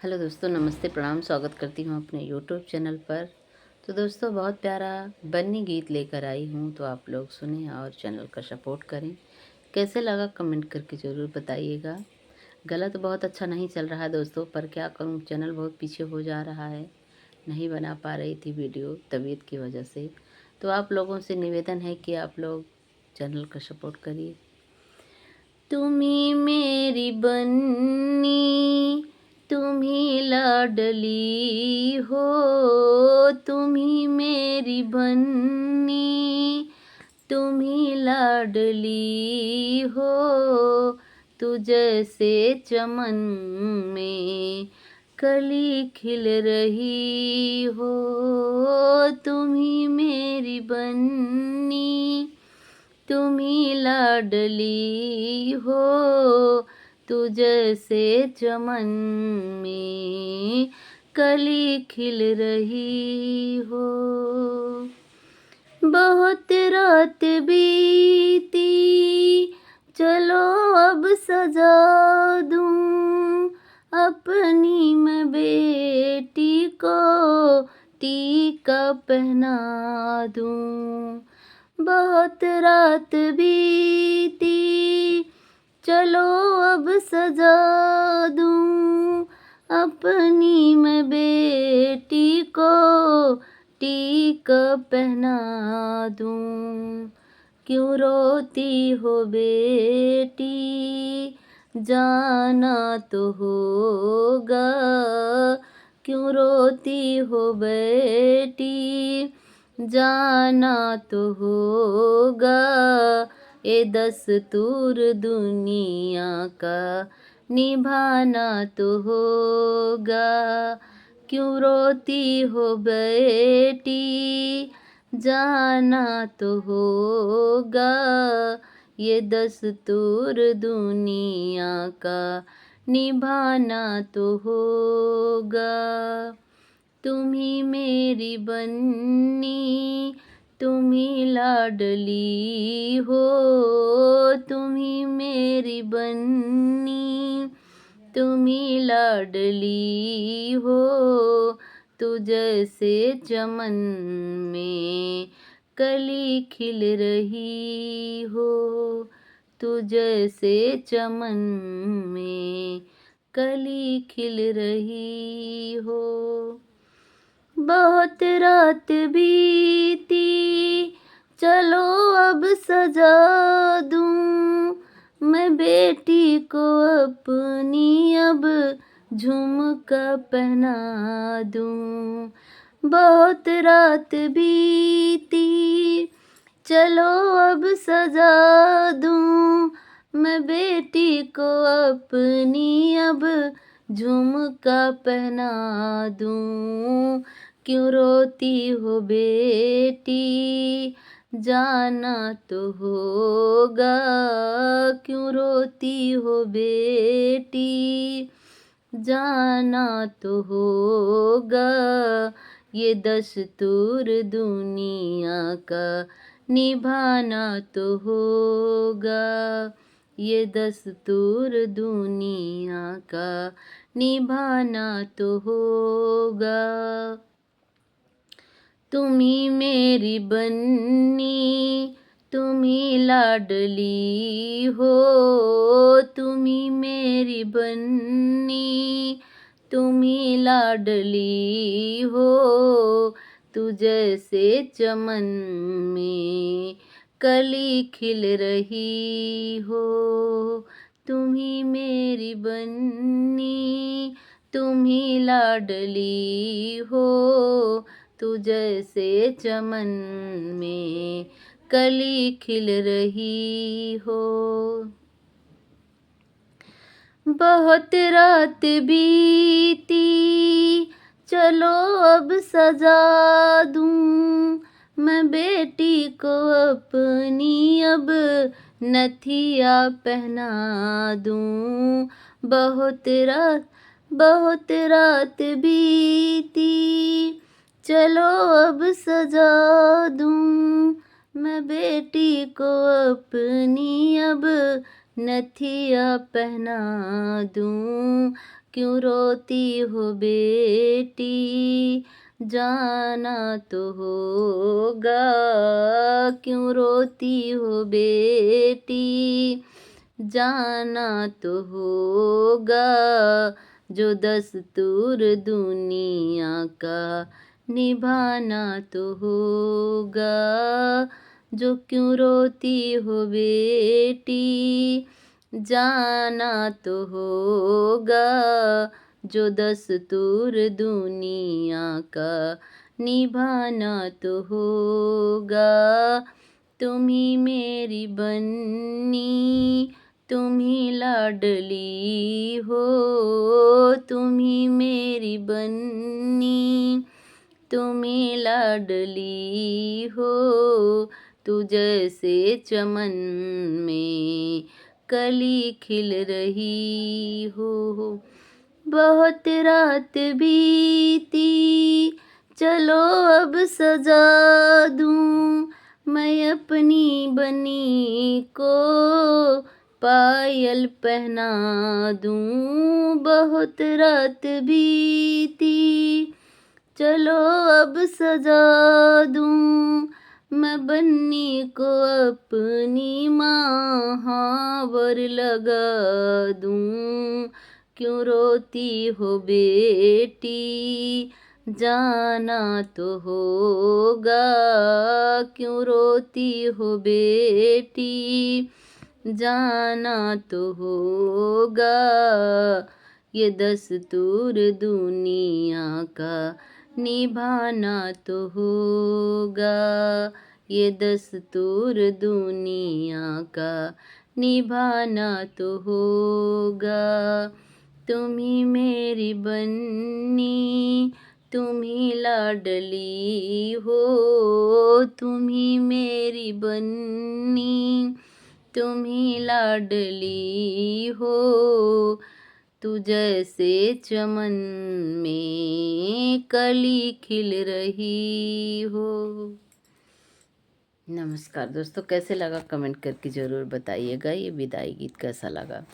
Hello दोस्तों, नमस्ते, प्रणाम। स्वागत करती हूँ अपने यूट्यूब चैनल पर। तो दोस्तों, बहुत प्यारा बन्नी गीत लेकर आई हूँ, तो आप लोग सुनें और चैनल का सपोर्ट करें। कैसे लगा कमेंट करके ज़रूर बताइएगा। गला तो बहुत अच्छा नहीं चल रहा है दोस्तों, पर क्या करूँ, चैनल बहुत पीछे हो जा रहा है। नहीं बना पा रही थी वीडियो तबीयत की वजह से। तो आप लोगों से निवेदन है कि आप लोग चैनल का सपोर्ट करिए। तुम्ही मेरी बन्नी, तुम्ही लाडली हो, तुम्ही मेरी बन्नी, तुम्ही लाडली हो। तू जैसे चमन में कली खिल रही हो, तुम्ही मेरी बन्नी, तुम्ही लाडली हो। तू जैसे चमन में कली खिल रही हो। बहुत रात बीती, चलो अब सजा दूं अपनी मैं बेटी को, टीका पहना दूं। बहुत रात बीती, चलो अब सजा दूं अपनी मैं बेटी को, टीका पहना दूं। क्यों रोती हो बेटी, जाना तो होगा। क्यों रोती हो बेटी, जाना तो होगा। ये दस्तूर दुनिया का निभाना तो होगा। क्यों रोती हो बेटी, जाना तो होगा। ये दस्तूर दुनिया का निभाना तो होगा। तुम्ही मेरी बन्नी, तुम्ही लाडली हो, तुम्ही मेरी बन्नी, तुम्ही लाडली हो। तू जैसे चमन में कली खिल रही हो, तू जैसे चमन में कली खिल रही हो। बहुत रात बीती, चलो अब सजा दूं मैं बेटी को अपनी, अब झुमका पहना दूं। बहुत रात बीती, चलो अब सजा दूं मैं बेटी को अपनी, अब झुमका पहना दूं। क्यों रोती हो बेटी, जाना तो होगा। क्यों रोती हो बेटी, जाना तो होगा। ये दस्तूर दुनिया का निभाना तो होगा। ये दस्तूर दुनिया का निभाना तो होगा। तुम्ही मेरी बन्नी, तुम्ही लाडली हो, तुम्ही मेरी बन्नी, तुम्ही लाडली हो। तू जैसे चमन में कली खिल रही हो, तुम्ही मेरी बन्नी, तुम्ही लाडली हो। तू जैसे चमन में कली खिल रही हो। बहुत रात बीती, चलो अब सजा दूं मैं बेटी को अपनी, अब नथिया पहना दूं। बहुत रात बीती, चलो अब सजा दूं मैं बेटी को अपनी, अब नथिया पहना दूं। क्यों रोती हो बेटी, जाना तो होगा। क्यों रोती हो बेटी, जाना तो होगा। जो दस्तूर दुनिया का निभाना तो होगा। जो क्यों रोती हो बेटी, जाना तो होगा। जो दस्तूर दुनिया का निभाना तो होगा। तुम ही मेरी बन्नी, तुम ही लाडली हो। तुम ही मेरी बन्नी, तुम ही लाडली हो। तू जैसे चमन में कली खिल रही हो। बहुत रात बीती, चलो अब सजा दूं मैं अपनी बनी को, पायल पहना दूं। बहुत रात बीती, चलो अब सजा दूं मैं बन्नी को, अपनी महावर लगा दूं। क्यों रोती हो बेटी, जाना तो होगा। क्यों रोती हो बेटी, जाना तो होगा। ये दस्तूर दुनिया का निभाना तो होगा। ये दस्तूर दुनिया का निभाना तो होगा। तुम ही मेरी बन्नी, तुम ही लाडली हो। तुम ही मेरी बन्नी, तुम ही लाडली हो। तू जैसे चमन में कली खिल रही हो। नमस्कार दोस्तों, कैसे लगा कमेंट करके ज़रूर बताइएगा। ये विदाई गीत कैसा लगा।